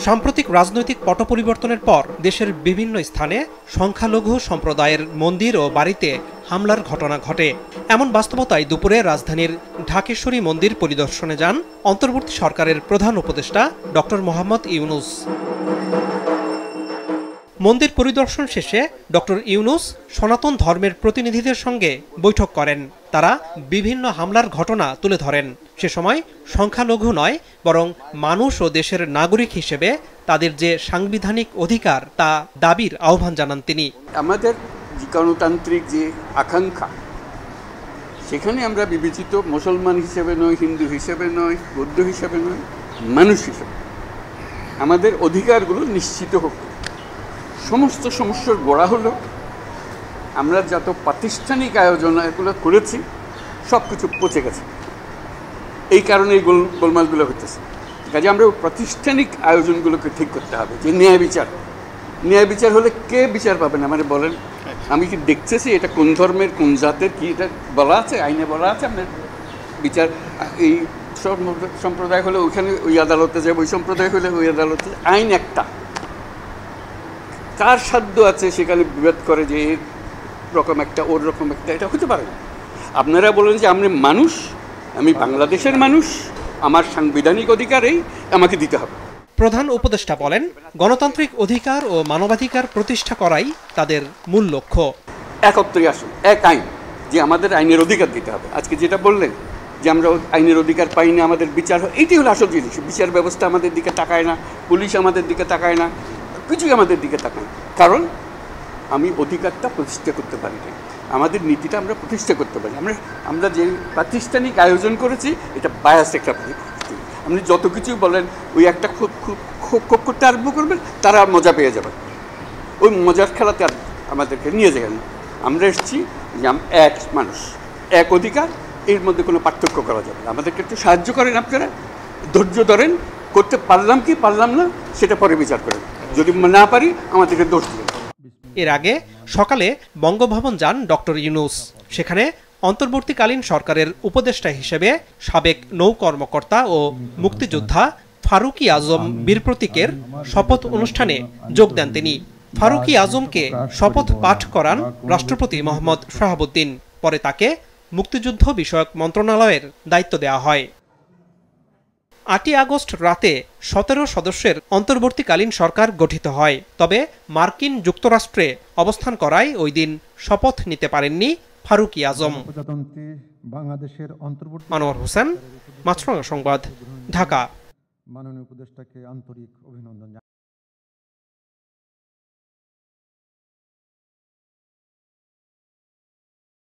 সাম্প্রতিক রাজনৈতিক পট পরিবর্তনের পর দেশের বিভিন্ন স্থানে সংখ্যালঘু সম্প্রদায়ের মন্দির ও বাড়িতে হামলার ঘটনা ঘটে। এমন বাস্তবতায় দুপুরে রাজধানীর ঢাকেশ্বরী মন্দির পরিদর্শনে যান অন্তর্বর্তী সরকারের প্রধান উপদেষ্টা ডক্টর মোহাম্মদ ইউনূস। মন্দির পরিদর্শন শেষে ডক্টর ইউনূস সনাতন ধর্মের প্রতিনিধিদের সঙ্গে বৈঠক করেন। তারা বিভিন্ন হামলার ঘটনা তুলে ধরেন। সে সময় সংখ্যালঘু নয়, বরং মানুষ ও দেশের নাগরিক হিসেবে তাদের যে সাংবিধানিক অধিকার তা দাবির আহ্বান জানান তিনি। আমাদের গণতান্ত্রিক যে আকাঙ্ক্ষা, সেখানে আমরা বিবেচিত মুসলমান হিসেবে নয়, হিন্দু হিসেবে নয়, বৌদ্ধ হিসেবে নয়, মানুষ হিসেবে আমাদের অধিকারগুলো নিশ্চিত হোক। সমস্ত সমস্যার গোড়া হলো আমরা যত প্রাতিষ্ঠানিক আয়োজন এগুলো করেছি সব কিছু পচে গেছে। এই কারণে এই গোলমালগুলো হতেছে। কাজে আমরা প্রাতিষ্ঠানিক আয়োজনগুলোকে ঠিক করতে হবে। যে ন্যায় বিচার হলে কে বিচার পাবেন আমাদের বলেন? আমি কি দেখতেছি এটা কোন ধর্মের কোন জাতের কি এটা বলা আছে, আইনে বলা আছে? আপনার বিচার এই সম্প্রদায় হলে ওইখানে ওই আদালতে যাবে, ওই সম্প্রদায় হলে ওই আদালতে, আইন একটা। কার সাধ্য আছে সেখানে বিভেদ করে যে এর রকম একটা ওর রকম একটা? এটা হতে পারে না। আপনারা বলেন যে আমি মানুষ, আমি বাংলাদেশের মানুষ, আমার সাংবিধানিক অধিকারেই আমাকে দিতে হবে। প্রধান উপদেষ্টা বলেন, গণতান্ত্রিক অধিকার ও মানবাধিকার প্রতিষ্ঠা করাই তাদের মূল লক্ষ্য। একত্রে আসুন, এক আইন, যে আমাদের আইনের অধিকার দিতে হবে। আজকে যেটা বললেন যে আমরা আইনের অধিকার পাই না, আমাদের বিচার হয়, এইটাই হলো আসল জিনিস। বিচার ব্যবস্থা আমাদের দিকে তাকায় না, পুলিশ আমাদের দিকে তাকায় না, কিছুই আমাদের দিকে তাকায় না। কারণ আমি অধিকারটা প্রতিষ্ঠা করতে পারি না, আমাদের নীতিটা আমরা প্রতিষ্ঠা করতে পারি। আমরা যে প্রাতিষ্ঠানিক আয়োজন করেছি এটা বায়াস একটা। আপনি যত কিছু বলেন ওই একটা খুব করতে আরম্ভ করবেন, তারা মজা পেয়ে যাবেন। ওই মজার খেলাতে আর আমাদেরকে নিয়ে যাবেন। আমরা এসেছি যে এক মানুষ, এক অধিকার, এর মধ্যে কোনো পার্থক্য করা যাবে না। আমাদেরকে একটু সাহায্য করেন, আপনারা ধৈর্য ধরেন, করতে পারলাম কি পারলাম না সেটা পরে বিচার করেন। যদি না পারি আমাদেরকে দোষ দিন। এর আগে সকালে বঙ্গভবন যান ডক্টর ইউনূস। সেখানে অন্তর্বর্তীকালীন সরকারের উপদেষ্টা হিসেবে সাবেক নৌ কর্মকর্তা ও মুক্তিযোদ্ধা ফারুকী আজম বীর প্রতীকের শপথ অনুষ্ঠানে যোগ দেন তিনি। ফারুকী আজমকে শপথ পাঠ করান রাষ্ট্রপতি মোহাম্মদ শাহাবুদ্দিন। পরে তাকে মুক্তিযুদ্ধ বিষয়ক মন্ত্রণালয়ের দায়িত্ব দেওয়া হয়। ৮ই আগস্ট রাতে ১৭ সদস্যের অন্তর্বর্তীকালীন সরকার গঠিত হয়। তবে মার্কিন যুক্তরাষ্ট্রে অবস্থান করায় ওই দিন শপথ নিতে পারেননি ফারুকী আজম। আনোয়ার হোসেন, মাছরাঙা সংবাদ, ঢাকা।